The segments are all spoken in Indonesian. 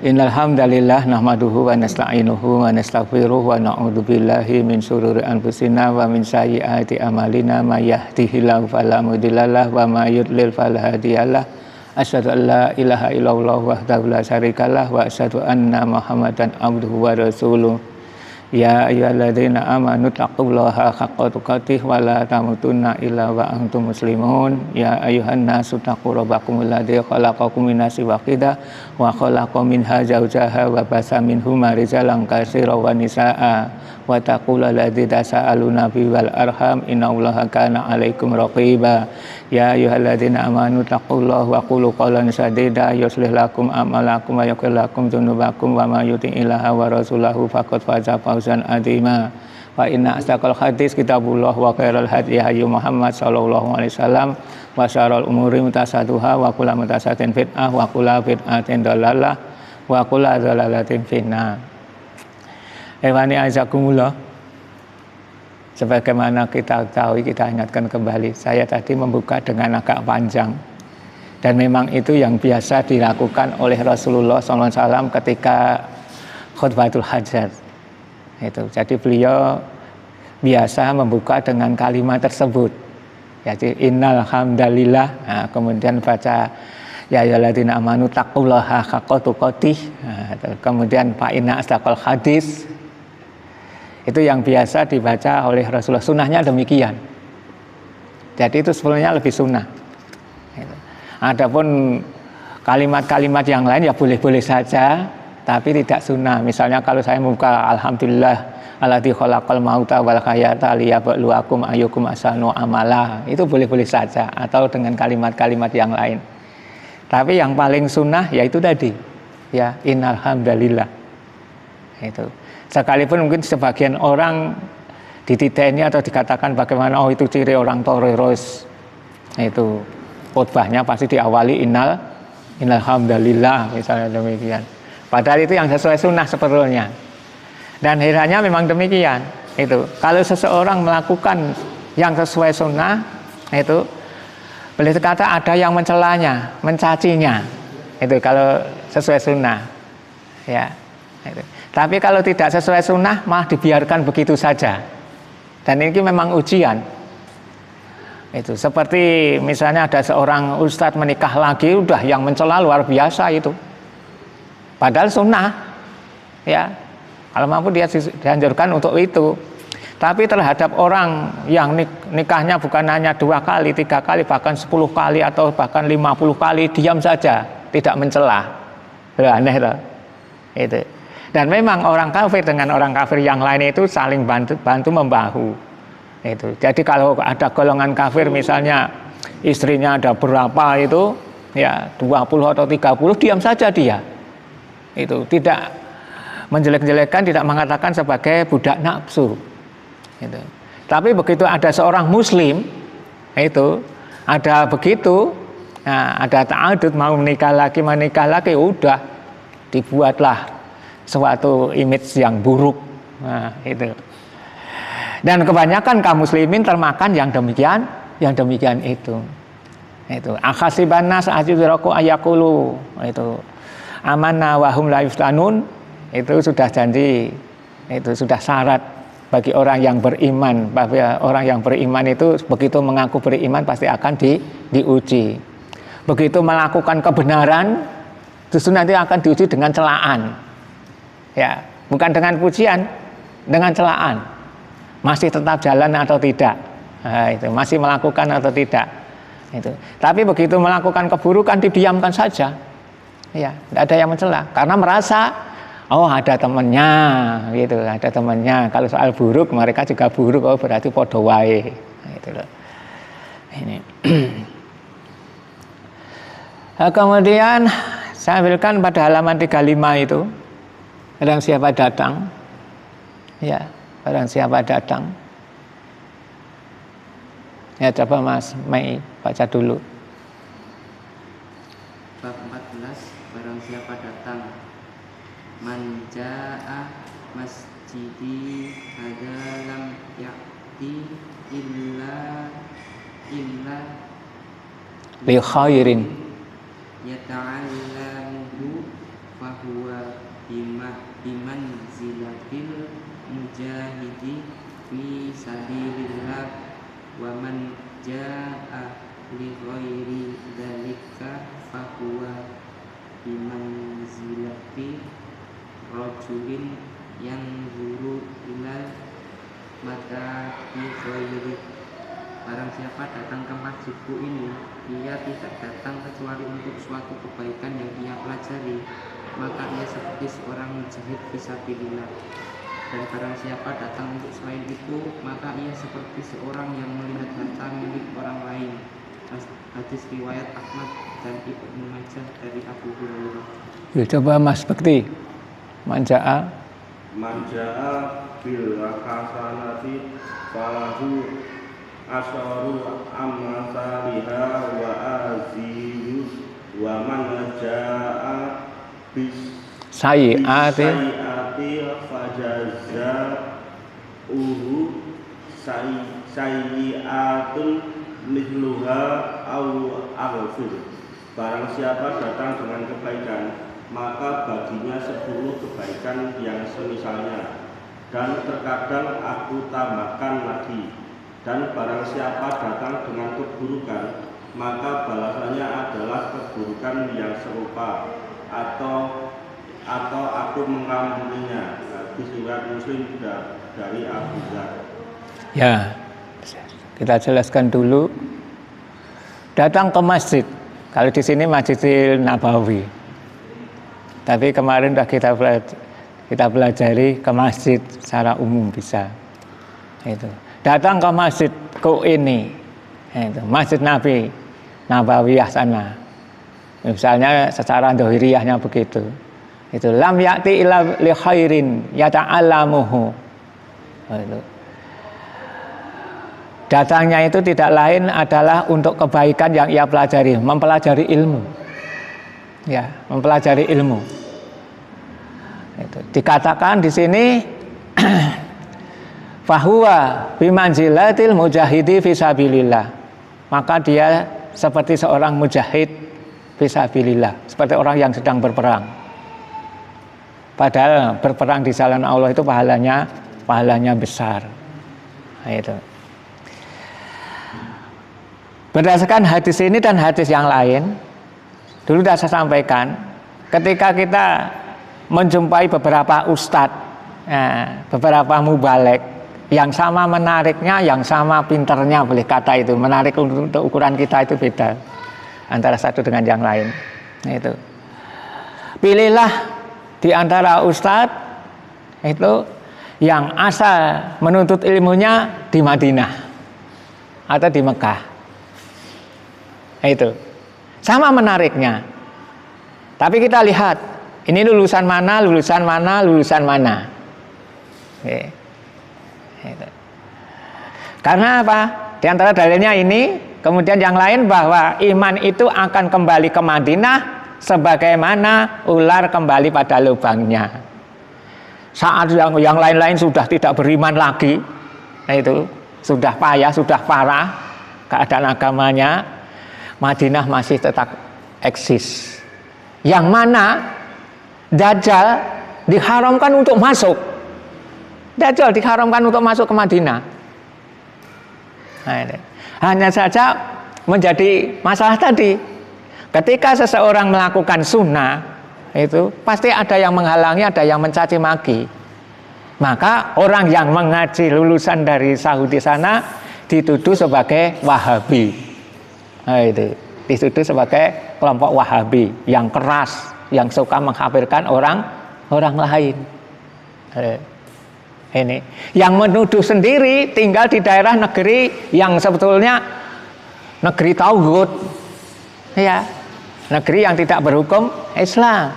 Innal hamdalillah nahmaduhu wa nasta'inuhu wa nastaghfiruh wa na'udzu billahi min syururi anfusina wa min sayyiati a'malina may yahdihillahu fala mudhillalah wa may yudlil fala hadiyalah. Asyhadu an la ilaha illallah wahdahu la syarikalah wa asyhadu anna Muhammadan abduhu wa rasuluh. Ya ayyuhalladzina amanu taqullaha haqqa tuqatih wa la tamutunna illa wa antum muslimun. Ya ayyuhan nasu taqu rabbakumul ladzi khalaqakum min nafsin wahidah wa khalaqa minha zawjaha wa basa minhuma rijalan katsiran wa nisaa wa taqullal ladzi tasaaluna bihi wal arham innallaha kana 'alaikum raqiba. Ya ayyuhalladzina amanu taqullaha wa qulu qawlan sadida yuslih lakum a'malakum wa yaghfir lakum dzunubakum wa may yuti'illaha wa rasulahu faqad faza fawzan 'azima. Wa inna asdaqal hadits kitabullah wa khairal hadi hadi Muhammad sallallahu alaihi wasallam wa syarrul umuri muhdatsatuha wa kullu muhdatsatin bid'ah wa kullu bid'atin dhalalah wa kullu dhalalatin finnar. Ewani azakumullah. Sebagaimana kita tahu, kita ingatkan kembali, saya tadi membuka dengan agak panjang dan memang itu yang biasa dilakukan oleh Rasulullah SAW ketika khutbatul hajat itu. Jadi beliau biasa membuka dengan kalimat tersebut, jadi innal hamdalillah, nah, kemudian baca ya ayyuhalladzina amanu taqullaha haqqa tuqatih, nah, kemudian fa inna asdaqal hadis. Itu yang biasa dibaca oleh Rasulullah. Sunnahnya demikian. Jadi itu sebenarnya lebih sunnah. Adapun kalimat-kalimat yang lain ya boleh-boleh saja, tapi tidak sunnah. Misalnya kalau saya membuka alhamdulillah alladzi khalaqal mauta wal hayata liyabluwakum ayyukum ahsanu amala, itu boleh-boleh saja, atau dengan kalimat-kalimat yang lain. Tapi yang paling sunnah yaitu tadi, ya innal hamdalillah. Itu. Sekalipun mungkin sebagian orang dititeni atau dikatakan bagaimana, oh itu ciri orang teroris, itu khutbahnya pasti diawali innal hamdalillah misalnya demikian. Padahal itu yang sesuai sunnah sebetulnya. Dan herannya memang demikian. Itu kalau seseorang melakukan yang sesuai sunnah, itu boleh dikata ada yang mencelanya, mencacinya. Itu kalau sesuai sunnah, ya. Itu. Tapi kalau tidak sesuai sunnah malah dibiarkan begitu saja. Dan ini memang ujian. Itu seperti misalnya ada seorang ustadz menikah lagi, udah yang mencela luar biasa itu. Padahal sunnah, ya. Kalau mampu dia dianjurkan untuk itu. Tapi terhadap orang yang nikahnya bukan hanya 2 kali, 3 kali, bahkan 10 kali atau bahkan 50 kali, diam saja, tidak mencela. Aneh loh. Itu. Dan memang orang kafir dengan orang kafir yang lain itu saling bantu membahu. Itu. Jadi kalau ada golongan kafir misalnya istrinya ada berapa itu, ya 20 atau 30, diam saja dia. Itu tidak menjelek-jelekkan, tidak mengatakan sebagai budak nafsu. Itu. Tapi begitu ada seorang muslim, itu ada begitu, nah, ada ta'adud, mau menikah lagi, udah dibuatlah suatu image yang buruk. Nah, itu. Dan kebanyakan kaum muslimin termakan yang demikian itu. Itu akhasiban nas ajudraku ayaqulu, itu amanna wa hum la yuftanun, itu sudah janji, itu sudah syarat bagi orang yang beriman, bahwa orang yang beriman itu begitu mengaku beriman pasti akan diuji. Begitu melakukan kebenaran justru nanti akan diuji dengan celaan. Ya, bukan dengan pujian, dengan celaan. Masih tetap jalan atau tidak? Nah, itu masih melakukan atau tidak? Itu. Tapi begitu melakukan keburukan didiamkan saja. Ya, tidak ada yang mencela karena merasa oh ada temannya, gitu, ada temannya. Kalau soal buruk mereka juga buruk, oh berarti podo wae. Nah, itu loh. Ini. Nah, kemudian saya ambilkan pada halaman 35 itu. Barang siapa datang, ya, barang siapa datang. Ya, coba Mas Mei baca dulu. Bab 14, barang siapa datang, man jaa masjidi hadalam ya'ti illa li khairin yata'allamuhu fahuwa bimanzilatil mujahidi fi sabilillah wa man jaa'a li ghairi dzalika fahuwa bimanzilati rajulin yanzuru ilal mata bi ghairi. Barang siapa datang ke masjidku ini, ia tidak datang kecuali untuk suatu kebaikan yang ia pelajari, maka ia seperti seorang mujahid fisabilillah. Dan barang siapa datang untuk selain itu, maka ia seperti seorang yang melihat harta milik orang lain. Hadis riwayat Ahmad dan Ibnu Majah dari Abu Hurairah. Coba Mas Bekti, manja'a bil hasanati falahu asharu amsalihha wa aziyu wa man jaa bis sayyi'ati fajaza'uhu sayyi'atun mithluha au aghfir. Barang siapa datang dengan kebaikan, maka baginya 10 kebaikan yang semisalnya, dan terkadang aku tambahkan lagi. Dan barang siapa datang dengan keburukan, maka balasannya adalah keburukan yang serupa, atau aku mengampuninya. Hadis riwayat Muslim dari Abu Dzar. Ya, kita jelaskan dulu. Datang ke masjid. Kalau di sini Masjidil Nabawi. Tapi kemarin sudah kita pelajari ke masjid secara umum bisa. Itu. Datang ke masjidku ini. Itu, Masjid Nabawiyah sana. Misalnya secara dohiriyahnya begitu. Itu lam ya'ti illa li khairin yata'allamuhu. Itu. Datangnya itu tidak lain adalah untuk kebaikan yang ia pelajari, mempelajari ilmu. Ya, mempelajari ilmu. Itu. Dikatakan di sini fahuwa bimanzilatil mujahidi fisabilillah. Maka dia seperti seorang mujahid fisabilillah, seperti orang yang sedang berperang. Padahal berperang di jalan Allah itu pahalanya besar. Nah, itu. Berdasarkan hadis ini dan hadis yang lain, dulu sudah saya sampaikan, ketika kita menjumpai beberapa ustadz, beberapa mubalek, yang sama menariknya, yang sama pinternya, boleh kata itu, menarik untuk ukuran kita itu beda antara satu dengan yang lain. Nah, itu. Pilihlah di antara ustadz itu yang asal menuntut ilmunya di Madinah atau di Mekah. Nah, itu. Sama menariknya. Tapi kita lihat, ini lulusan mana, lulusan mana, lulusan mana. Oke. Itu. Karena apa? Di antara dalilnya ini, kemudian yang lain bahwa iman itu akan kembali ke Madinah sebagaimana ular kembali pada lubangnya. Saat yang lain-lain sudah tidak beriman lagi, nah itu sudah payah, sudah parah keadaan agamanya, Madinah masih tetap eksis. Yang mana Dajjal diharamkan untuk masuk. Dajjal diharamkan untuk masuk ke Madinah. Nah, ini. Hanya saja menjadi masalah tadi. Ketika seseorang melakukan sunnah, itu pasti ada yang menghalangi, ada yang mencaci maki. Maka orang yang mengaji lulusan dari Saudi sana dituduh sebagai Wahabi. Nah, itu dituduh sebagai kelompok Wahabi yang keras, yang suka mengkafirkan orang lain. Ini yang menuduh sendiri tinggal di daerah negeri yang sebetulnya negeri tauhid, ya, negeri yang tidak berhukum Islam.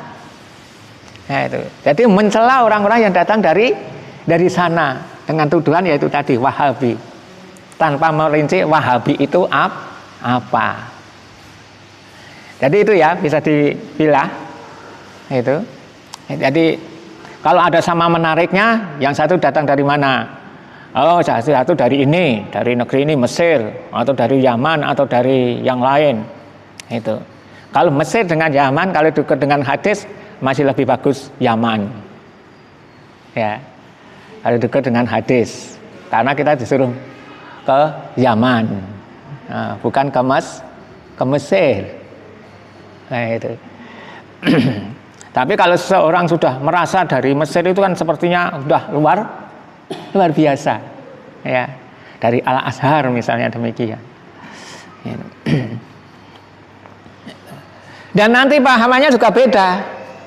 Nah, itu. Jadi mencela orang-orang yang datang dari sana dengan tuduhan yaitu tadi Wahabi, tanpa merinci Wahabi itu apa. Jadi itu ya bisa dipilah. Itu. Jadi kalau ada sama menariknya, yang satu datang dari mana? Oh, satu dari ini, dari negeri ini Mesir, atau dari Yaman, atau dari yang lain. Itu. Kalau Mesir dengan Yaman, kalau dekat dengan hadis masih lebih bagus Yaman. Ya, kalau dekat dengan hadis, karena kita disuruh ke Yaman, nah, bukan ke Mesir. Nah, itu. Tapi kalau seseorang sudah merasa dari Mesir itu kan sepertinya sudah luar biasa, ya. Dari Al-Azhar misalnya demikian. Dan nanti pahamannya juga beda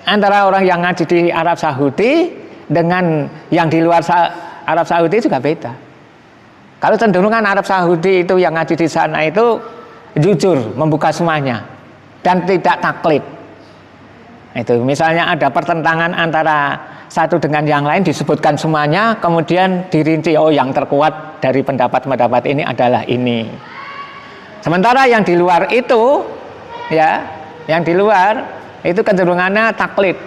antara orang yang ngaji di Arab Saudi dengan yang di luar Arab Saudi juga beda. Kalau cenderungan Arab Saudi itu yang ngaji di sana itu jujur membuka semuanya dan tidak taklid. Itu misalnya ada pertentangan antara satu dengan yang lain disebutkan semuanya, kemudian dirinci, oh yang terkuat dari pendapat-pendapat ini adalah ini. Sementara yang di luar itu, ya, yang di luar itu kecenderungannya taklid,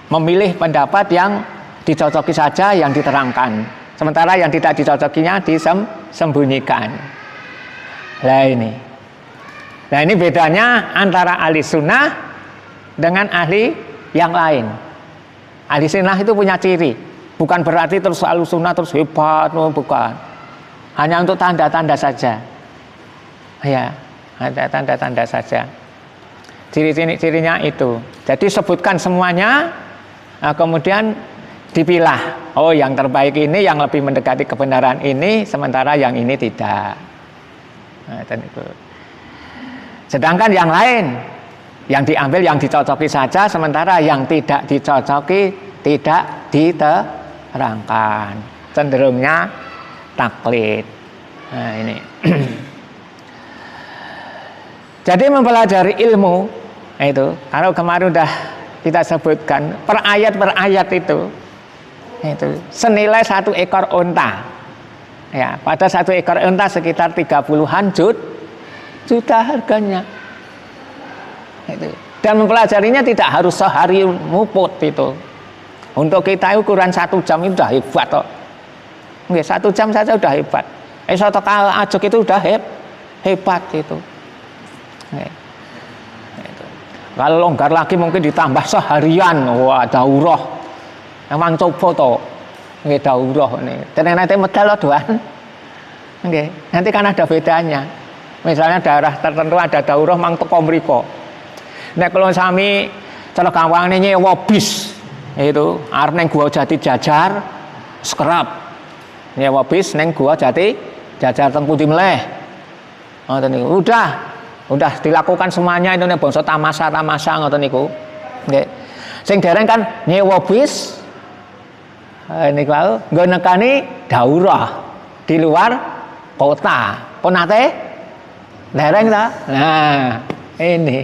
memilih pendapat yang dicocoki saja yang diterangkan, sementara yang tidak dicocokinya disembunyikan. Nah ini bedanya antara ahli sunnah dengan ahli yang lain. Ahli sunnah itu punya ciri, bukan berarti terus ahli sunnah terus hebat, bukan. Hanya untuk tanda-tanda saja. Ya, ada tanda-tanda saja. Ciri-cirinya itu. Jadi sebutkan semuanya, nah kemudian dipilah. Oh, yang terbaik ini, yang lebih mendekati kebenaran ini, sementara yang ini tidak. Nah, itu. Sedangkan yang lain, yang diambil, yang dicocoki saja, sementara yang tidak dicocoki tidak diterangkan. Cenderungnya taklid. Nah, ini. Jadi mempelajari ilmu itu, kalau kemarin udah kita sebutkan per ayat itu senilai 1 ekor unta. Ya, pada 1 ekor unta sekitar 30-an juta harganya. Itu. Dan mempelajarinya tidak harus sehari muput itu. Untuk kita ukuran 1 jam itu sudah hebat toh. Nggih, 1 jam saja sudah hebat. Soto Al-Ajuk itu sudah hebat itu. Kalau longgar lagi mungkin ditambah seharian, wah daurah. Emang coba toh, nggih daurah nih. Nanti medal doan, nggih. Nanti kan ada bedanya. Misalnya daerah tertentu ada daurah, mang teko mriko. Nek kalau sami cara gampangane nyewa bis, itu arep ning Gua Jati Jajar, sekerap. Nyewa bis ning Gua Jati Jajar teng pundi meleh. Ngoten niku. Udah dilakukan semuanya itu nek bangsa tamasa ngoten niku. Nggih. Sing dereng kan nyewa bis niku nggo nekani daurah di luar kota. Ponate dereng ta? Nah, ini.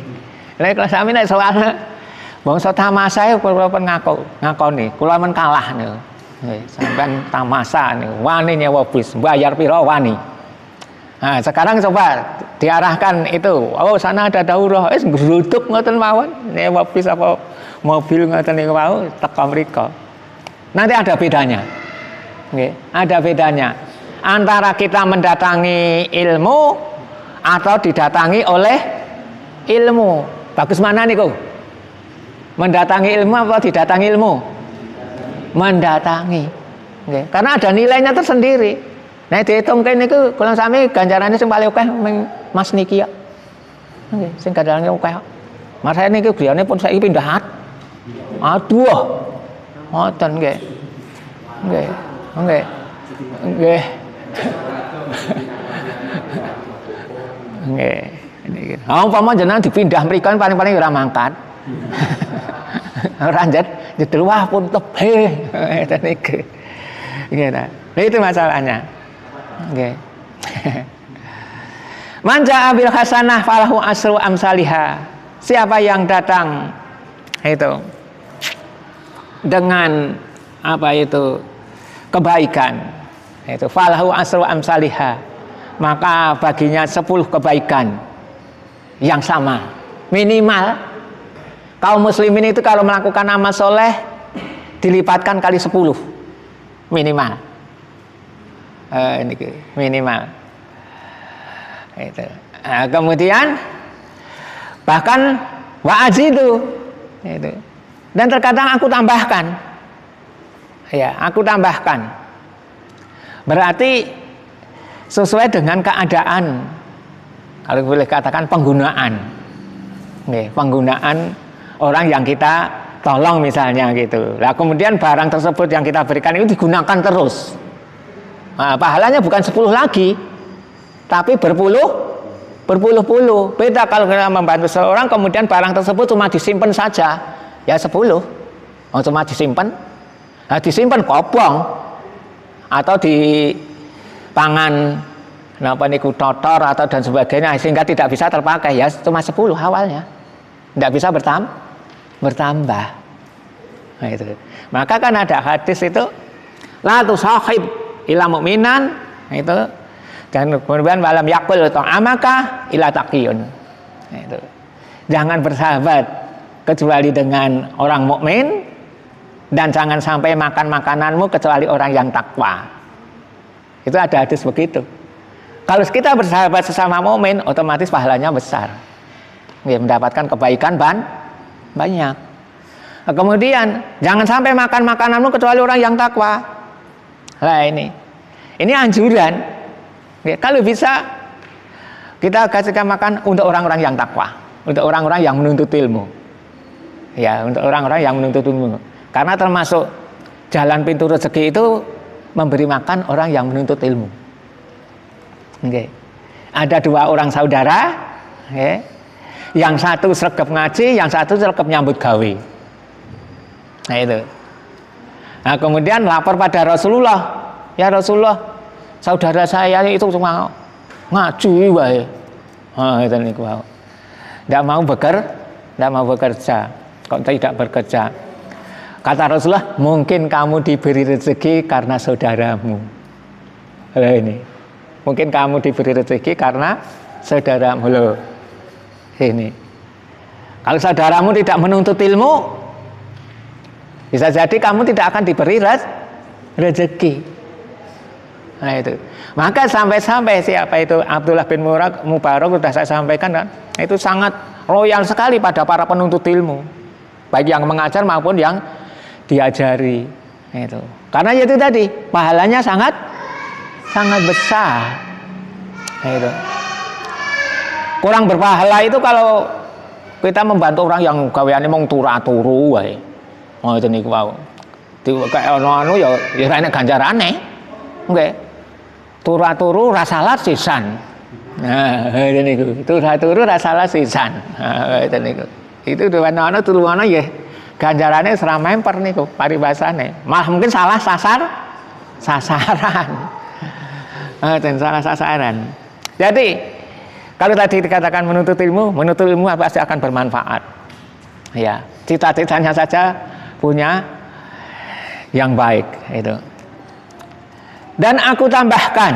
Nek kelas sami nek soal bangsa tamasa kula pun ngakoni, kula men kalah niku. Nggih, sampean tamasa niku wani nyewa bis, bayar pira wani. Nah, sekarang coba diarahkan itu, oh sana ada daurah, geruduk ngoten mawon, nyewa bis apa mobil ngoten niku wau teka mriko. Nanti ada bedanya. Nggih, ada bedanya antara kita mendatangi ilmu atau didatangi oleh ilmu. Bagus mana niku? Mendatangi ilmu atau didatangi ilmu? Mendatangi. Nggih, karena ada nilainya tersendiri. Nah dihitung kene niku kula sami ganjarane sing paling akeh Mas niki ya. Nggih, sing ganjarane akeh. Mas saya niki griyane pun saiki pindah. Aduh. Ngoten nggih. Nggih. Nggih. Nggih. Nggih. Niki. Umpama jenengan dipindah mriku paling-paling ora mangkat. Ora jedel wah pun tebih. Ngoten niku. Nggih ta. Itu masalahnya. Okay. Man jaa bil hasanah falahu asru amsalihha. Siapa yang datang itu dengan apa itu kebaikan, itu falahu asru amsalihha, maka baginya 10 kebaikan yang sama. Minimal kaum muslimin itu kalau melakukan amal soleh dilipatkan kali 10 minimal. Ini minimal itu. Nah, kemudian Bahkan wa azidu itu. Dan terkadang aku tambahkan. Ya, aku tambahkan. Berarti sesuai dengan keadaan. Kalau boleh katakan penggunaan. Nih, penggunaan orang yang kita tolong misalnya gitu. Nah, kemudian barang tersebut yang kita berikan itu digunakan terus. Nah, pahalanya bukan 10 lagi, tapi berpuluh-puluh. Beda kalau kita membantu seorang kemudian barang tersebut cuma disimpan saja, ya 10. Oh, cuma disimpan. Nah, disimpan kobong atau di pangan napa niku totor atau dan sebagainya sehingga tidak bisa terpakai, ya cuma 10 awalnya. Tidak bisa bertambah. Nah, itu. Maka kan ada hadis itu la tusahib ila mu'minan itu, dan kemudian walam yakul ta'amaka ila taqiyun. Nah, itu. Jangan bersahabat kecuali dengan orang mukmin, dan jangan sampai makan makananmu kecuali orang yang takwa. Itu ada hadis begitu. Kalau kita bersahabat sesama mukmin, otomatis pahalanya besar. Ya, mendapatkan kebaikan banyak. Nah, kemudian jangan sampai makan makananmu kecuali orang yang takwa. Nah, ini anjuran. Ya, kalau bisa kita kasihkan makan untuk orang-orang yang takwa, untuk orang-orang yang menuntut ilmu. Ya, untuk orang-orang yang menuntut ilmu. Karena termasuk jalan pintu rezeki itu memberi makan orang yang menuntut ilmu. Okay. Ada 2 orang saudara, okay. Yang satu sregep ngaji, yang satu sregep nyambut gawe. Nah, itu. Nah, kemudian lapor pada Rasulullah, ya Rasulullah, saudara saya itu cuma ngaji wae. Nah, itu niku. Tidak mau bekerja. Kok tidak bekerja? Kata Rasulullah, mungkin kamu diberi rezeki karena saudaramu. Nah, ini. Mungkin kamu diberi rezeki karena saudaramu loh. Ini. Kalau saudaramu tidak menuntut ilmu, bisa jadi kamu tidak akan diberi rezeki. Nah, itu. Maka sampai-sampai siapa itu Abdullah bin Mubarak sudah saya sampaikan kan, itu sangat loyal sekali pada para penuntut ilmu, baik yang mengajar maupun yang diajari. Itu. Karena itu tadi pahalanya sangat besar. Itu. Kurang berpahala itu kalau kita membantu orang yang gaweane mung turu-turu wae. Oh, itu niku wau. Kayak anu ya enek ganjarane. Nggih. Turu-turu ra salat sisan. Nah, itu niku. Turu-turu ra salat sisan. Nah, itu niku. Itu ana turu ana ya ganjarane sera memper niku paribasane. Malah mungkin salah sasaran. Dan salah sasaran. Jadi kalau tadi dikatakan menuntut ilmu pasti akan bermanfaat. Ya, cita-citanya saja punya yang baik itu. Dan aku tambahkan,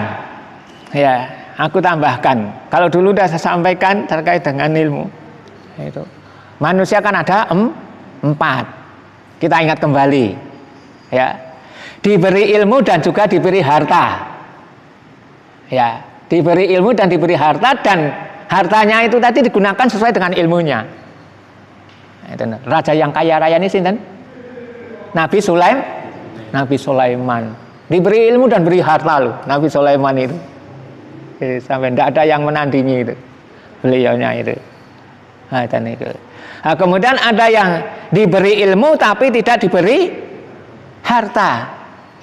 kalau dulu sudah saya sampaikan terkait dengan ilmu, itu manusia kan ada 4. Kita ingat kembali, ya, diberi ilmu dan juga diberi harta. Ya, diberi ilmu dan diberi harta, dan hartanya itu tadi digunakan sesuai dengan ilmunya. Raja yang kaya raya ini sinten? Nabi Sulaiman. Diberi ilmu dan beri harta loh, Nabi Sulaiman itu. Sampai tidak ada yang menandingi itu, beliaunya itu. Nah, kemudian ada yang diberi ilmu tapi tidak diberi harta,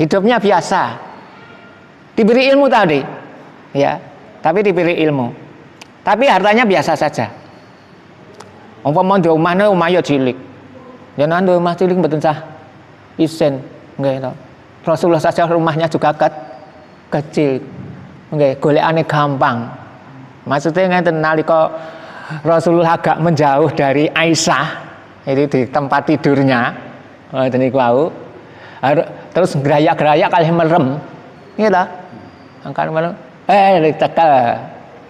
hidupnya biasa. Diberi ilmu tadi, ya, tapi diberi ilmu, tapi hartanya biasa saja. Umpama di omahne omah cilik, jangan di omah cilik mboten sah isen, nggih to. Rasulullah saja rumahnya juga kecil, nggih, golekane gampang. Maksudnya ngeten, nalika Rasulullah agak menjauh dari Aisyah, itu di tempat tidurnya, ngoten niku wau. Terus gerayak-gerayak kalih merem, nggih ta. Angkat malu, ditekel,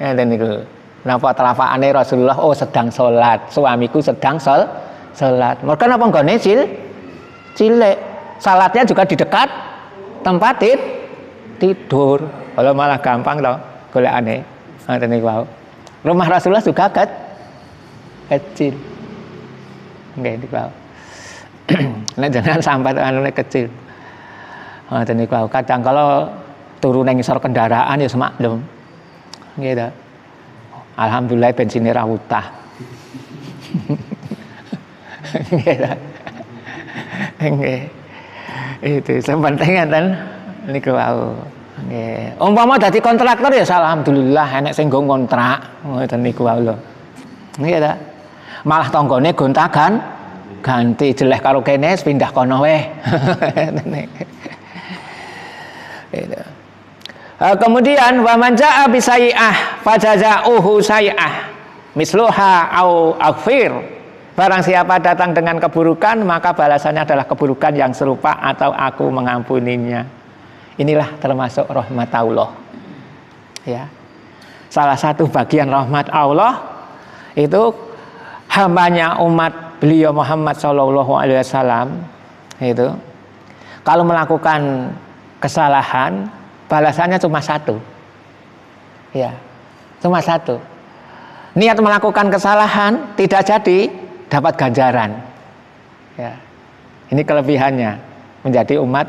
ngeten niku. Napa telapakane Rasulullah, oh sedang sholat, suamiku sedang sholat. Mereka napa nggone cilik, salatnya juga di dekat tempat tidur. Kalau malah gampang toh golekane, ngeten niku. Rumah Rasulullah juga kecil. Nggih niku. Nek jenengan sambat anune kecil. Ngoten niku kadang kalau turu ning ngisor kendaraan ya semaklum. Nggih ta. Alhamdulillah bensine ra utah. Nggih ta. Nggih. Itu sepenting enten niku wau. Nggih. Umpama dadi kontraktor ya alhamdulillah enek sing nggo kontrak ngoten niku wau lho. Nggih ta. Malah tanggane gonta-ganti ganti jeleh karo kene pindah kono weh. Kemudian wa man jaa bi sayyi'ah fajaza'uhu sayyi'ah misluha au aghfir. Barang siapa datang dengan keburukan maka balasannya adalah keburukan yang serupa atau aku mengampuninya. Inilah termasuk rahmat Allah. Ya. Salah satu bagian rahmat Allah itu hambanya umat beliau Muhammad SAW itu kalau melakukan kesalahan balasannya cuma satu, ya, cuma satu. Niat melakukan kesalahan tidak jadi dapat ganjaran, ya. Ini kelebihannya menjadi umat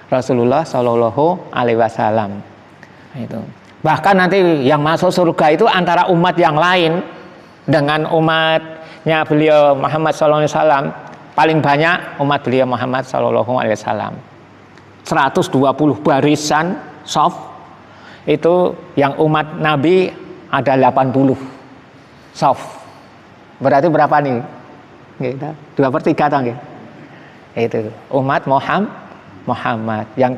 Rasulullah SAW. Itu. Bahkan nanti yang masuk surga itu antara umat yang lain dengan umatnya beliau Muhammad SAW, paling banyak umat beliau Muhammad SAW. 120 barisan shaf itu yang umat Nabi ada 80 shaf. Berarti berapa nih? 2/3 tangga. Itu umat Muhammad yang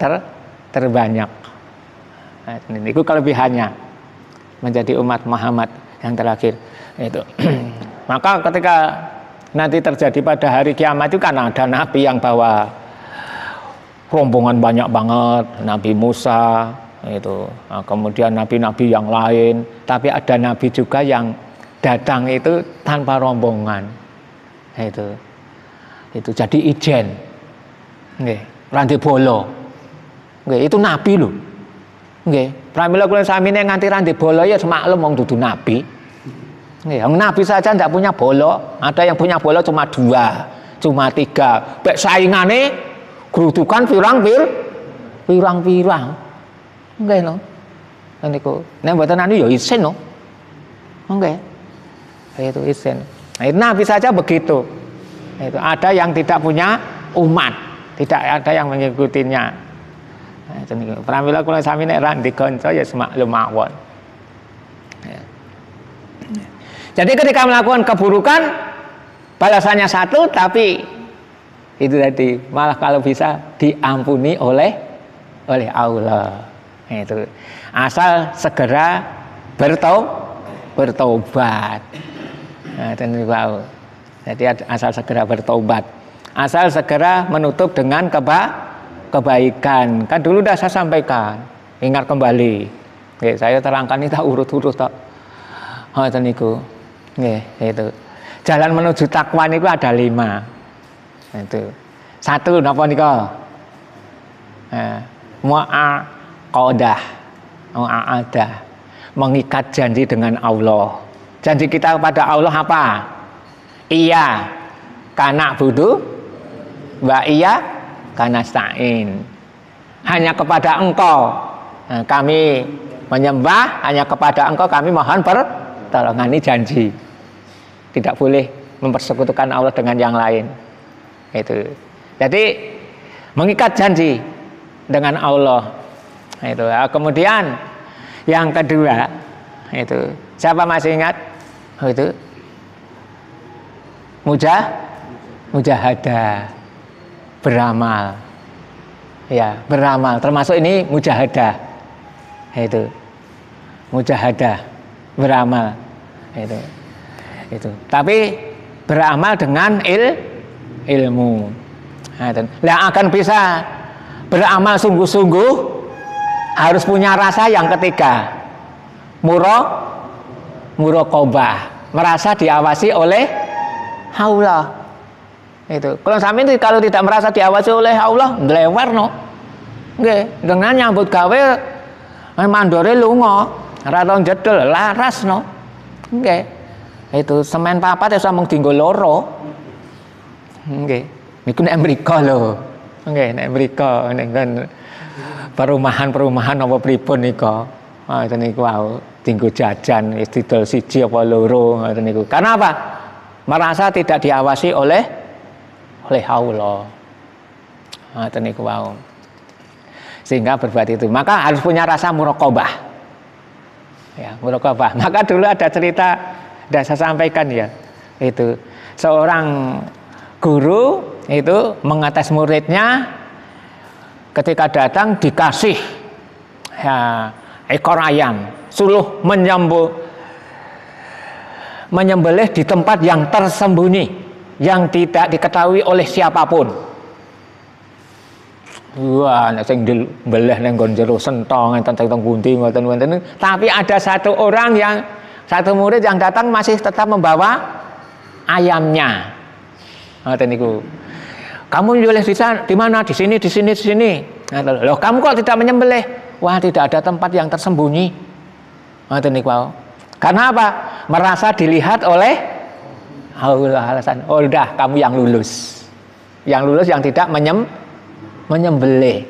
terbanyak. Nah, itu kelebihannya menjadi umat Muhammad yang terakhir. Itu. Maka ketika nanti terjadi pada hari kiamat itu kan ada nabi yang bawa rombongan banyak banget, Nabi Musa itu. Nah, kemudian nabi-nabi yang lain, tapi ada nabi juga yang datang itu tanpa rombongan. Itu jadi ijen. Nggih, randi bolo. Nggih, itu nabi lho. Nggih, pramila kula samine nganti randi bolo ya semaklum wong dudu nabi. Yang Nabi saja tidak punya bolo, ada yang punya bolo cuma 2, cuma 3. Bek saingane gerudukan pirang-pirang. Nggih lho. Niku nek mboten anu ya isin lho. Nggih. Itu isin. Nah, Nabi saja begitu. Itu ada yang tidak punya umat, tidak ada yang mengikutinya. Nah, itu niku. Pramila kula sami nek ra digonco ya semaklum mawon. Jadi ketika melakukan keburukan balasannya satu, tapi itu tadi malah kalau bisa diampuni oleh Allah. Itu asal segera bertobat. Nah, jadi asal segera bertobat, asal segera menutup dengan kebaikan. Kan dulu sudah saya sampaikan, ingat kembali. Oke, saya terangkan ini tak urut-urut tak. Itu niku. Nggih, itu. Jalan menuju takwa niku ada 5. Itu. 1 napa nika? Mu'aqadah. Mengikat janji dengan Allah. Janji kita kepada Allah apa? Iya kana budu wa iya kana stain. Hanya kepada Engkau kami menyembah, hanya kepada Engkau kami mohon pertolongan. Ini janji. Tidak boleh mempersekutukan Allah dengan yang lain. Itu. Jadi mengikat janji dengan Allah. Itu. Kemudian yang kedua itu siapa masih ingat? Itu mujahadah, beramal. Ya, beramal. Termasuk ini mujahadah. Itu. Mujahadah, beramal. Itu. Tapi beramal dengan ilmu. Yang akan bisa beramal sungguh-sungguh harus punya rasa yang ketiga, muraqabah, merasa diawasi oleh Allah. Itu. Kalau tidak merasa diawasi oleh Allah, nglewer no. Nggih, dengan nyambut gawe mandore lunga, ora tau jedel, laras no. Nggih. Itu semen papat iso mung dienggo loro. Nggih. Niku nek mriko lho. Nggih, nek mriko nek perumahan-perumahan apa pripun nika. Ngoten niku wau dienggo jajan wis didol siji apa loro ngoten niku. Karena apa? Merasa tidak diawasi oleh Allah. Ngoten niku wau. Sehingga berbuat itu. Maka harus punya rasa muraqabah. Ya, muraqabah. Maka dulu ada cerita sudah saya sampaikan ya, itu seorang guru itu mengetes muridnya, ketika datang dikasih ya, ekor ayam, suruh menyembelih di tempat yang tersembunyi, yang tidak diketahui oleh siapapun. Wah, nek sing dibelah nang nggon jero sentong enten pundi ngoten-ngoten. Tapi ada satu murid yang datang masih tetap membawa ayamnya. Ngoten niku. Kamu menyembelih di mana? Di sini. Loh, kamu kok tidak menyembelih? Wah, tidak ada tempat yang tersembunyi. Ngoten niku. Karena apa? Merasa dilihat oleh Allah, alasan. Oh, udah kamu yang lulus. Yang lulus yang tidak menyembelih.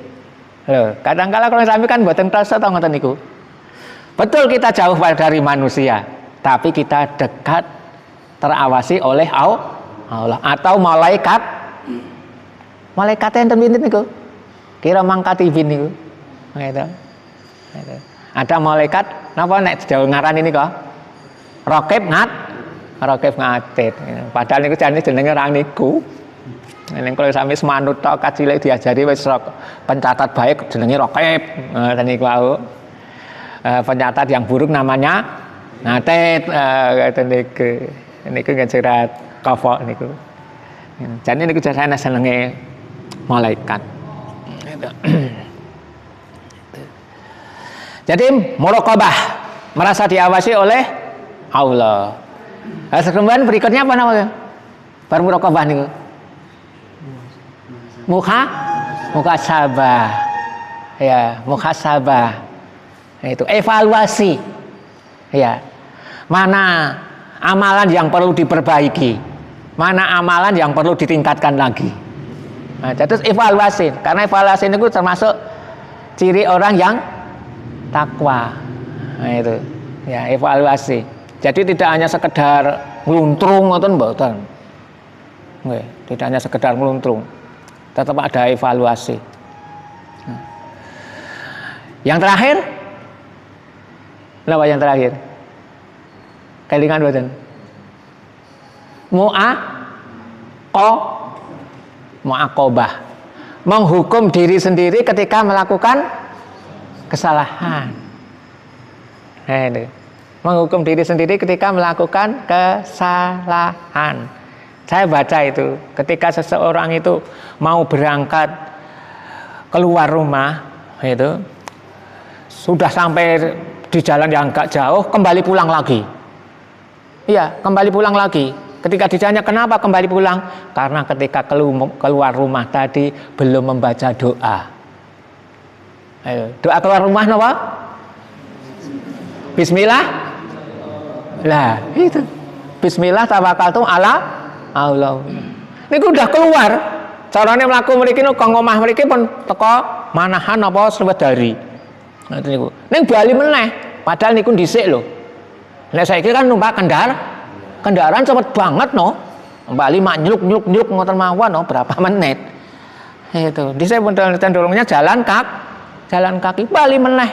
Loh, kadang-kala kalau sampai kan mboten krasa to ngoten niku. Betul kita jauh dari manusia, tapi kita dekat terawasi oleh Allah atau malaikat. Malaikat enten pinten niku? Kira mangkatibin niku. Gitu. Ada malaikat napa nek jauh ngaran ini kok? Raqib ngatid. Padahal niku jenenge orang niku. Nek kalau sami semanut tok kacilek diajari wis pencatat baik jenenge Raqib. Ngoten niku wau. Pencatat yang buruk namanya ngatet, niku surat kafok niku. Jadi niku jarane senenge malaikat. Jadi muraqabah, merasa diawasi oleh Allah. Kemudian berikutnya apa namanya? Bar muraqabah niku. Muhasabah. Ya, muhasabah. Itu evaluasi, ya, mana amalan yang perlu diperbaiki, mana amalan yang perlu ditingkatkan lagi. Nah, jadi evaluasi, karena evaluasi itu termasuk ciri orang yang takwa. Nah, itu, ya, evaluasi. Jadi tidak hanya sekedar ngluntrung ngoten mboten. Nggih, tidak hanya sekedar ngluntrung. Tetap ada evaluasi. Yang terakhir, apa yang terakhir? Kelingan boten? Mu'aqabah. Menghukum diri sendiri ketika melakukan kesalahan. Nah, itu. Menghukum diri sendiri ketika melakukan kesalahan. Saya baca itu, ketika seseorang itu mau berangkat keluar rumah, itu sudah sampai di jalan yang agak jauh, kembali pulang lagi. Iya, kembali pulang lagi. Ketika ditanya kenapa kembali pulang, karena ketika keluar rumah tadi belum membaca doa. Ayo, doa keluar rumah napa? Bismillah. Lah, itu. Bismillah tawakkaltu ala Allah. Niku udah keluar. Carane mlaku mriki niku kang omah mriki pun teko manahan apa Sriwedari. Ngoten niku. Ning bali meneh, padahal niku dhisik lho. Nek saiki kan numpak kendaraan cepet banget no. Bali mak nyeluk ngoten mawon no, berapa menit. Itu. Dhisik pun cenderungnya jalan kaki bali meneh.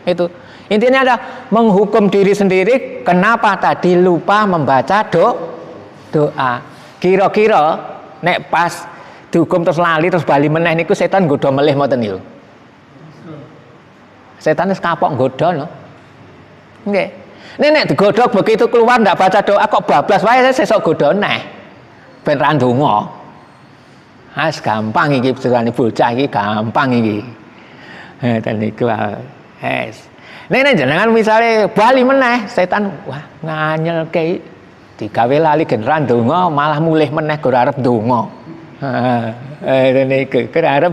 Itu. Intinya ada menghukum diri sendiri kenapa tadi lupa membaca doa. Kira-kira nek pas dihukum terus lali terus bali meneh niku setan nggodha melih mboten niku. Setan wis kapok nggodha no. Nggih. Nek digodhog begitu keluar ndak baca doa kok bablas wae sesuk godha neh. Ben ra ndonga. Has gampang iki piturane bocah iki gampang iki. Dan niku wis. Nek jenengan misale bali meneh setan wah nganyelke digawe lali gen ra ndonga malah mulih meneh ora arep ndonga. Niku arep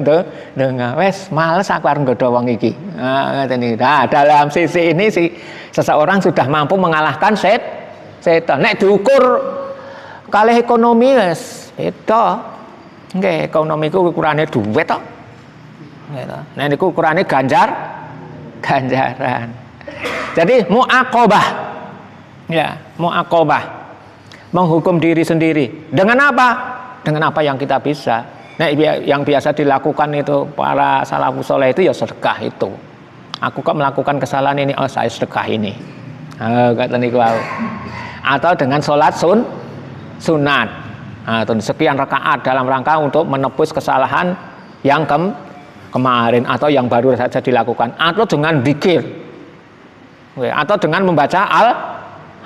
ndonga wis males aku arep nggodha wong iki. Ngoten iki. Nah, dalam sisi ini si seseorang sudah mampu mengalahkan Seto. Nek diukur kalih ekonomi wis beda. Nggih, ekonomi ku ukurane dhuwit to. Gitu. Nek niku ukurane ganjaran. Jadi muaqabah. Ya, muaqabah. Menghukum diri sendiri. Dengan apa? Dengan apa yang kita bisa. Nah, yang biasa dilakukan itu para salafus saleh itu ya sedekah itu. Aku kok melakukan kesalahan ini, oh saya sedekah ini. Kata niku. Atau dengan sholat sunat. Atau sekian rakaat dalam rangka untuk menebus kesalahan yang kemarin atau yang baru saja dilakukan. Atau dengan zikir. Atau dengan membaca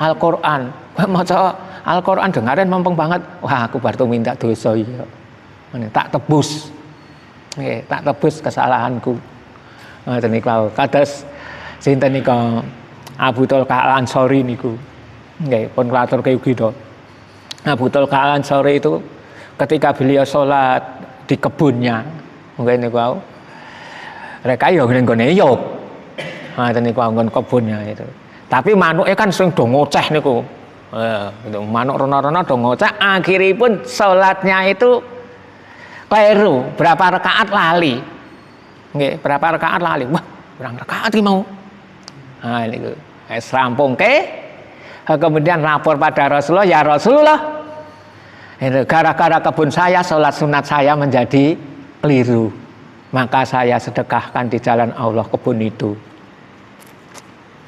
Al-Quran. Maca Al-Quran dengarin mempeng banget. Wah, aku baru minta dosa ya. Tak tebus. Tak tebus kesalahanku. Kados sinten nika Abu Thalqah Al-Ansari niku. Nggih, pun klaturke ugi to. Abu Thalqah Al-Ansari itu ketika beliau sholat di kebunnya, mungkin niku mereka yo nggone yop. Niku nggon kebunnya itu. Tapi manuke kan sing do ngoceh niku. Manuk rono-rono do ngoceh, akhiripun sholatnya itu keliru, berapa rakaat lali. Nggih, berapa rakaat lali. Wah, berang rakaat iki mau. Nah, niku wis rampungke. Kemudian lapor pada Rasulullah, ya Rasulullah, gara-gara kebun saya, sholat sunat saya menjadi keliru, maka saya sedekahkan di jalan Allah kebun itu.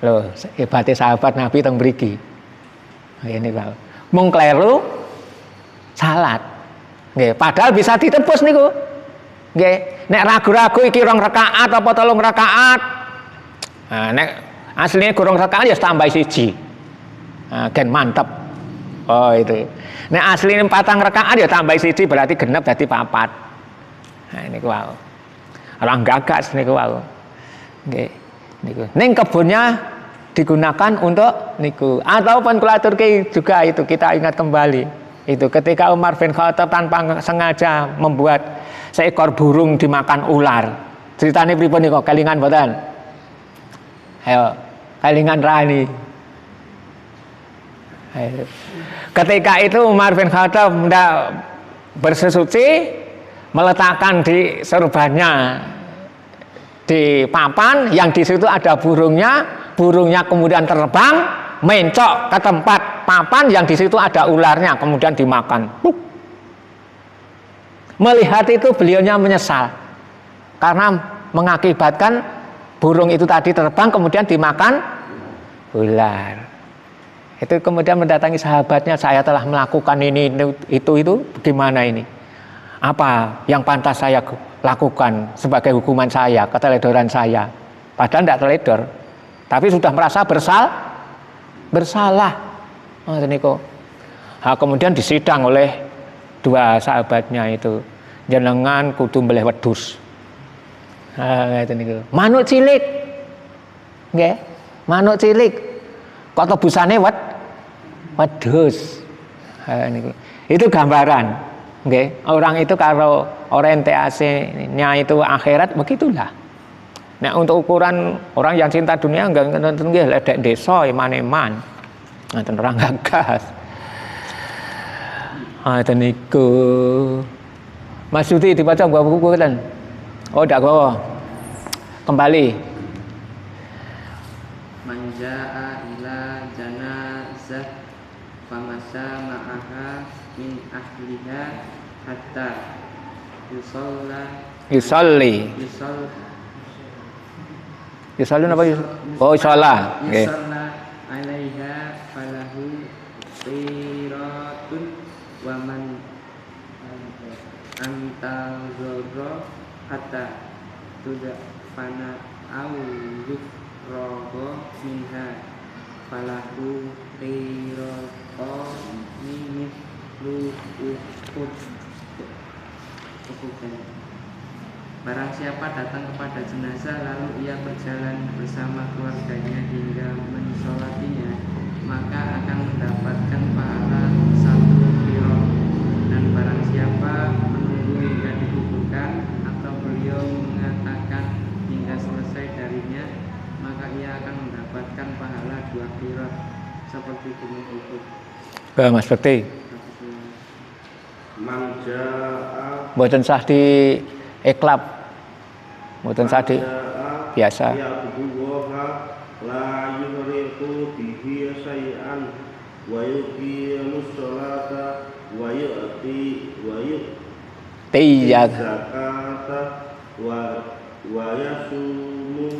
Loh, hebatnya sahabat Nabi teng mriki. Ini Pak. Mung keliru salat. Nggih, padahal bisa ditebus niku. Nggih, nek ragu-ragu iki 2 rakaat apa 3 rakaat. Nah, nek aslinya kurang rakaat ya tambah 1. Gen mantep. Oh itu. Nek aslinya 4 rakaat ya tambah 1 berarti genep dadi 4. Nah niku wae. Orang gagas niku wae. Nggih. Niku. Ning kebunnya digunakan untuk niku. Ataupun kula aturke juga itu kita ingat kembali. Itu ketika Umar bin Khattab tanpa sengaja membuat seekor burung dimakan ular. Ceritane pripun niku? Kelingan mboten? Ayo, kelingan rani. Ketika itu Umar bin Khattab hendak bersesuci, meletakkan di serbannya di papan yang di situ ada burungnya kemudian terbang mencok ke tempat papan yang di situ ada ularnya, kemudian dimakan. Melihat itu beliaunya menyesal karena mengakibatkan burung itu tadi terbang kemudian dimakan ular. Itu kemudian mendatangi sahabatnya, saya telah melakukan ini, itu bagaimana ini? Apa yang pantas saya lakukan sebagai hukuman saya, keteledoran saya? Padahal tidak teledor, tapi sudah merasa bersalah. Kemudian disidang oleh 2 sahabatnya itu, jenengan kudu mbeleh wedhus. Manuk cilik, nggih, manuk cilik, kok tebusane wedhus. Itu gambaran, nggih. Orang itu kalau orientasinya itu akhirat begitulah. Nah, untuk ukuran orang yang cinta dunia enggak nggih ledek desa eman-eman. Ngoten orang gagas. Ngoten niku. Mas Yudi dibaca buku kan? Oh, ndak bawa. Kembali. Manja'a ila janazah famasa ma'aha min ahliha hatta yusalli apa yusalla? Oh, salah. Nggih. Yusalla alaiha falahu qiratun wa man antazara hatta tudfana au yukroho minha falahu qiratun mithlu uhud. Barang siapa datang kepada jenazah lalu ia berjalan bersama keluarganya hingga mensolatinya, maka akan mendapatkan pahala 1 qirah. Dan barang siapa menunggu hingga dikuburkan atau beliau mengatakan hingga selesai darinya, maka ia akan mendapatkan pahala 2 qirah. seperti gunung Uhud. Ke Mas Bekti. Manja Mboten sah di iklab. Mboten sah di biasa. ya buduha la yuriku bihi syai'an wa yuqimus sholata wa yu'ti Tiyak. zakata wa yasumu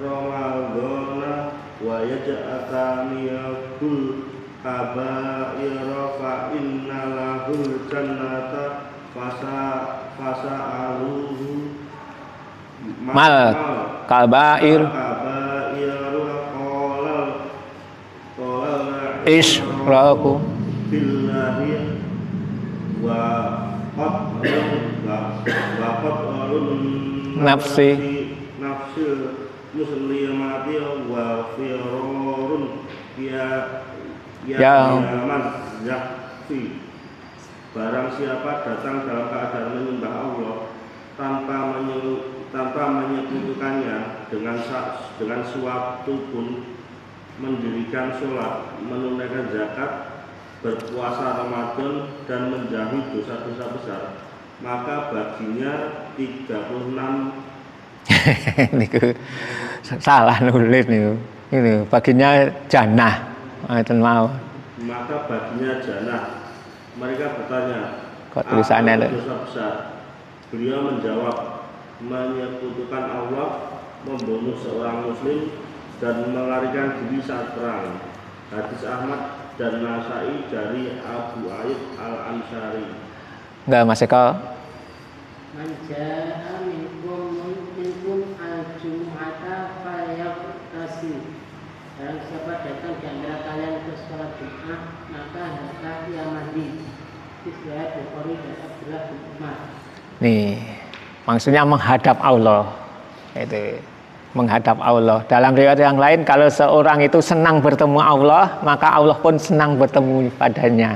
ramadhana wa yaj'ataniyabul kaba'ira fa inna lahul jannata fasa'aluhu Mal kabair israku billahi wa qatlun nafsi muslimati wa firarun Ya. man yakfi. Barang siapa datang dalam keadaan menyembah Allah tanpa menyekutukannya dengan suatu pun, mendirikan sholat, menunaikan zakat, berpuasa Ramadan, dan menjauhi dosa-dosa besar, maka baginya 36 niku salah nulis niku. Ini baginya jannah. Ngoten mau. maka baginya jannah. Mereka bertanya, Kok tulisannya apa lho? dosa besar? Beliau menjawab, menyekutukan Allah, membunuh seorang muslim, dan melarikan diri saat perang. Hadis Ahmad dan Nasai dari Abu Ayyub Al-Ansari. Enggak Mas Eko. Manja'a minkum al-jum'ata falyaqtasi. Barang siapa datang di antara kalian ke sholat Jumat, maka hendaklah ia mandi. Riwayat Bukhari dan Abdullah bin Umar. Nih, maksudnya menghadap Allah. Itu menghadap Allah. Dalam riwayat yang lain, kalau seorang itu senang bertemu Allah, maka Allah pun senang bertemu padanya.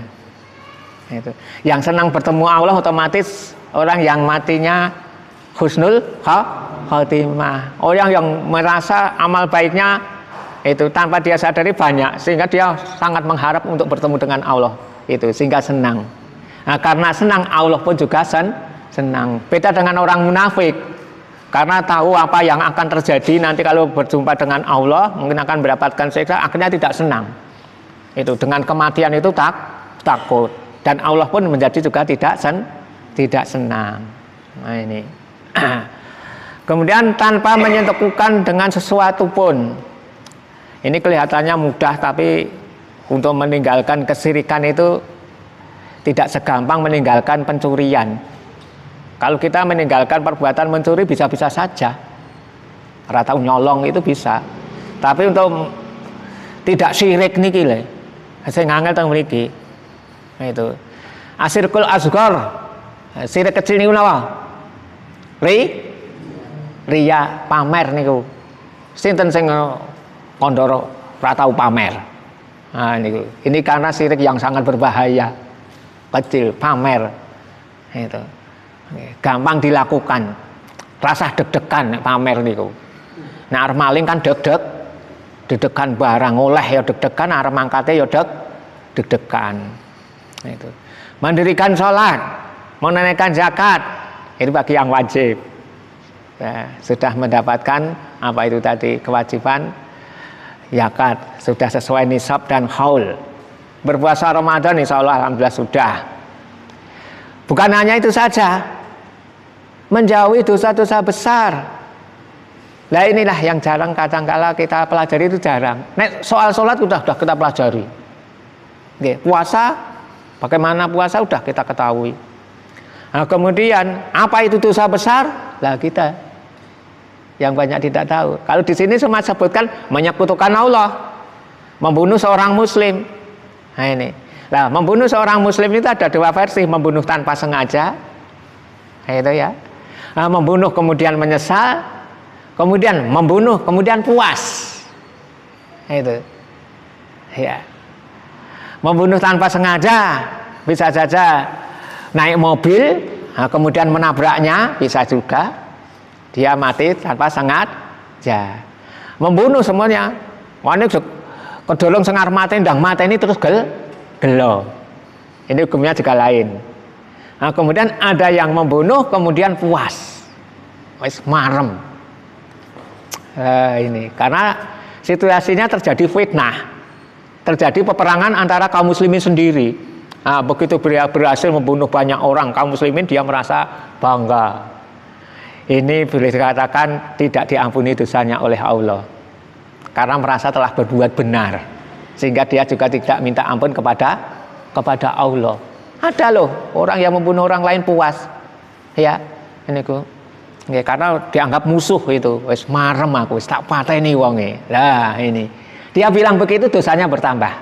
Itu. Yang senang bertemu Allah otomatis orang yang matinya husnul khotimah. Orang yang merasa amal baiknya itu tanpa dia sadari banyak, sehingga dia sangat mengharap untuk bertemu dengan Allah. Itu sehingga senang. Nah, karena senang, Allah pun juga senang. Beda dengan orang munafik. Karena tahu apa yang akan terjadi nanti kalau berjumpa dengan Allah, mungkin akan mendapatkan siksa, akhirnya tidak senang. Itu dengan kematian itu takut. Dan Allah pun menjadi juga tidak senang. Nah ini. Kemudian tanpa menyentuhkan dengan sesuatu pun. Ini kelihatannya mudah, tapi untuk meninggalkan kesirikan itu tidak segampang meninggalkan pencurian. Kalau kita meninggalkan perbuatan mencuri bisa-bisa saja, atau nyolong itu bisa. Tapi untuk tidak syirik niki le, sing angel teng mriki. Itu. Asyirkul asghar. Syirik kecil niku napa? Riya, pamer niku. Sinten sing kondoro ora tau pamer. Nah niku. Ini karena syirik yang sangat berbahaya. Kecil, pamer. Itu. Gampang dilakukan, rasa deg-degan pamer niku. Nah arep maling kan deg-degan barang oleh ya deg-degan, arep mangkate ya deg-degan. Itu. Mendirikan sholat, menunaikan zakat, itu bagi yang wajib. Ya, sudah mendapatkan apa itu tadi kewajiban zakat, sudah sesuai nisab dan haul. Berpuasa Ramadan insya Allah alhamdulillah sudah. Bukan hanya itu saja, menjauhi dosa-dosa besar. Nah inilah yang jarang kadang-kala kita pelajari, itu jarang. Nek soal sholat sudah kita pelajari. Oke, puasa, bagaimana puasa sudah kita ketahui. Nah, kemudian apa itu dosa besar? Lah kita yang banyak tidak tahu. Kalau di sini cuma sebutkan menyekutukan Allah, membunuh seorang muslim. Nah ini. Nah, membunuh seorang muslim itu ada dua versi, membunuh tanpa sengaja, itu ya. Nah, membunuh kemudian menyesal, kemudian membunuh kemudian puas, itu, ya. Membunuh tanpa sengaja, bisa saja naik mobil, nah, kemudian menabraknya, bisa juga dia mati tanpa sengaja. Membunuh semuanya, Kedolong sing arep mateni ndang mateni terus gelo. Ini hukumnya juga lain. Nah, kemudian ada yang membunuh kemudian puas. Wis marem. Ini karena situasinya terjadi fitnah. Terjadi peperangan antara kaum muslimin sendiri. Nah, begitu beliau berhasil membunuh banyak orang kaum muslimin, dia merasa bangga. Ini boleh dikatakan tidak diampuni dosanya oleh Allah. Karena merasa telah berbuat benar. Sehingga dia juga tidak minta ampun kepada Allah. Ada loh orang yang membunuh orang lain puas. Ya, ini ku. Ya, karena dianggap musuh itu. Wis marem aku, wis tak pateni wonge. Lah ini. Dia bilang begitu dosanya bertambah.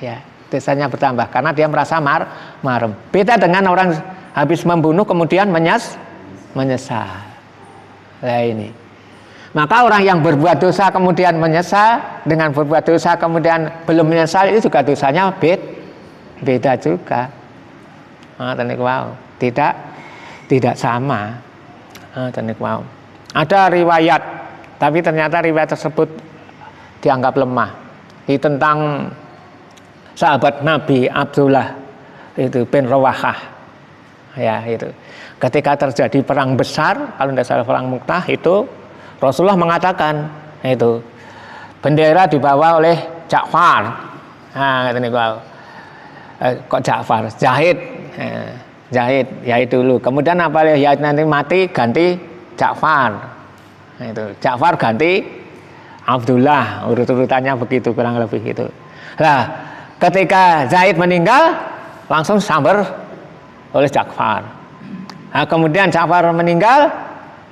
Ya, dosanya bertambah karena dia merasa marem. Beda dengan orang habis membunuh kemudian menyesal. Nah ini. Maka orang yang berbuat dosa kemudian menyesal, dengan berbuat dosa kemudian belum menyesal, itu juga dosanya beda juga. Tidak sama. Ada riwayat, tapi ternyata riwayat tersebut dianggap lemah. Ini tentang sahabat Nabi Abdullah itu bin Rawahah. Ya, itu. Ketika terjadi perang besar, kalau tidak salah perang Mu'tah, itu Rasulullah mengatakan itu bendera dibawa oleh Ja'far. Nah, kok Ja'far? Zahid. Zahid, Yahid dulu. Kemudian apa Yahid nanti mati ganti Ja'far. Nah, itu Ja'far ganti Abdullah, urut-urutannya begitu kurang lebih itu. Nah, ketika Zaid meninggal, langsung sambar oleh Ja'far. Nah, kemudian Ja'far meninggal,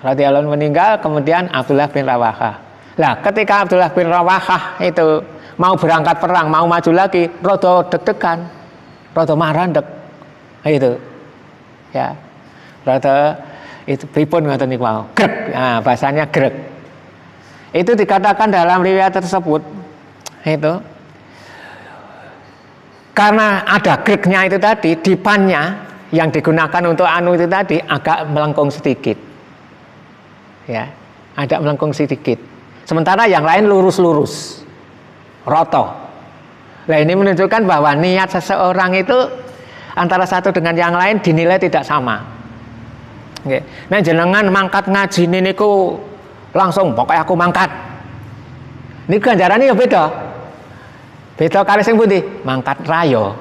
radhiyallahu anhu meninggal, kemudian Abdullah bin Rawahah. Nah, ketika Abdullah bin Rawahah itu mau berangkat perang, mau maju lagi, rada deg-degan, rada marandeg. Itu. Ya. Rada itu pripun ngoten niku wau. Greg. Nah, bahasanya greg. Itu dikatakan dalam riwayat tersebut itu karena ada gregnya itu tadi, dipannya yang digunakan untuk anu itu tadi agak melengkung sedikit. Ya, agak melengkung sedikit. Sementara yang lain lurus-lurus. Roto. Nah, ini menunjukkan bahwa niat seseorang itu antara satu dengan yang lain dinilai tidak sama. Oke. Nah, jenengan mangkat ngaji niku langsung pokoknya aku mangkat. Ini ganjarannya ya beda. Beda kali sing pundi? Mangkat rayo.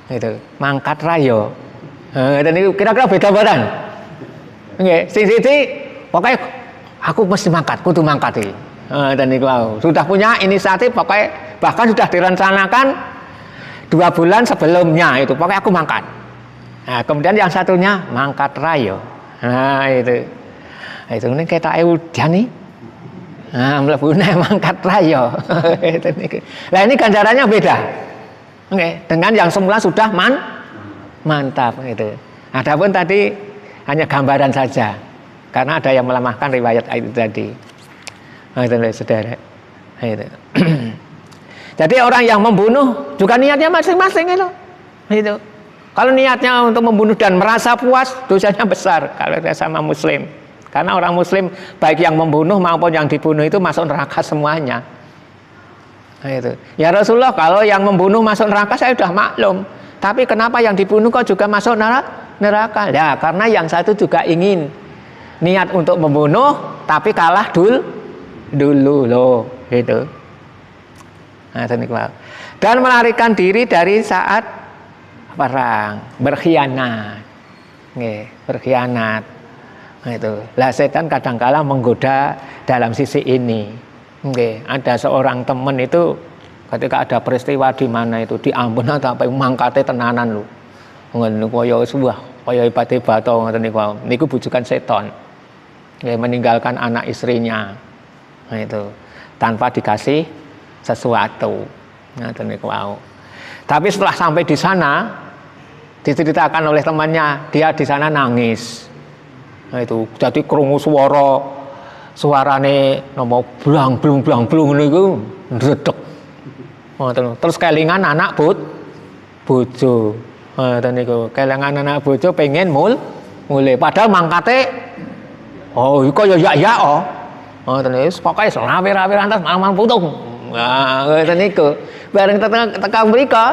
Itu, mangkat rayo. Dan itu kira-kira beda badan. Nggih, sing-sing pokoknya aku mesti mangkat, kudu mangkat iki. Dan itu sudah punya inisiatif, pokoknya bahkan sudah direncanakan 2 bulan sebelumnya itu, pokoknya aku mangkat. Nah, kemudian yang satunya mangkat rayo. Nah, itu ini kita udan nih. Nah, mlebune mangkat rayo. Nah, ini ganjarannya beda. Oke, dengan yang semula sudah mantap gitu. Adapun tadi hanya gambaran saja. Karena ada yang melemahkan riwayat itu tadi. Nah, itu saudara. Itu. Jadi orang yang membunuh juga niatnya masing-masing itu. Itu. Kalau niatnya untuk membunuh dan merasa puas, dosanya besar kalau sama muslim. Karena orang muslim baik yang membunuh maupun yang dibunuh itu masuk neraka semuanya. Nah, itu. Ya Rasulullah, kalau yang membunuh masuk neraka saya sudah maklum. Tapi kenapa yang dibunuh kok juga masuk neraka? Ya, karena yang satu juga ingin niat untuk membunuh tapi kalah dulu loh, gitu. Nah, dan melarikan diri dari saat perang, berkhianat. Nggih, berkhianat. Nah, itu. Lah setan kadang-kala menggoda dalam sisi ini. Nggih, ada seorang teman itu ketika ada peristiwa di mana itu diampun sampai mangkate tenanan lho. Ngono kaya sebuah kaya hebat-hebat ngoten niku bujukan setan. Nggih, meninggalkan anak istrinya. Nah, itu tanpa dikasih sesuatu. Ngoten niku wau. Tapi setelah sampai di sana diceritakan oleh temannya, dia di sana nangis. Nah, itu jadi krungu suarane nopo blang blung niku ndredeg. Terus kelingan anak bojo. Ngoten niku, kelingan anak bojo pengen mulai padahal mangkate iku ya oh. Ngoten wis pokoke rapi-rapi lantas mamang putung. Nah, ngoten niku. Bareng tekan mriko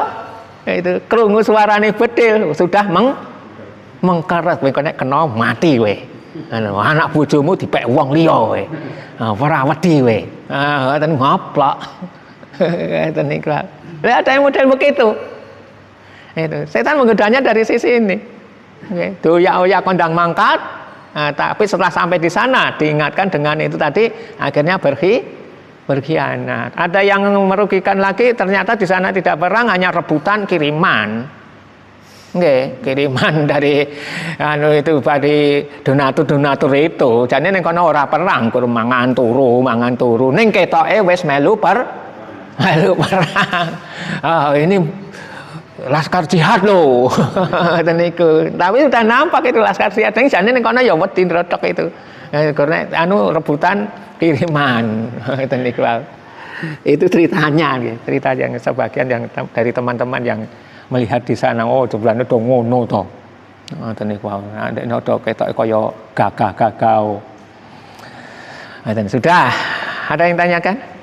itu krungu suarane bedil sudah mengkeret kowe kena mati kowe. Anak bojomu dipek wong liya kowe. Ora wedi kowe. Ngoten ngoplok. Ngoten niku. Lah ada yang model begitu. Itu setan menggodanya dari sisi ini. Oke, doyak-oyak kondang mangkat. Tapi setelah sampai di sana diingatkan dengan itu tadi, akhirnya berkhianat. Ada yang merugikan lagi, ternyata di sana tidak perang, hanya rebutan kiriman. Oke, kiriman dari itu dari donatur itu. Jadi ning kono ora perang, kur mangan turu. Ning ketoke wis melu perang. Ini laskar jihad loh. Tapi sudah nampak itu laskar jihad. Jadi ning kono ya wedi ndrotok itu. Karena rebutan kiriman. Itu ceritanya, cerita yang sebagian yang dari teman-teman yang melihat di sana. Oh, sebenarnya do ngono to. Ngoten niku. Nek do ketoke kaya gagah-gagah. Sudah. Ada yang tanyakan?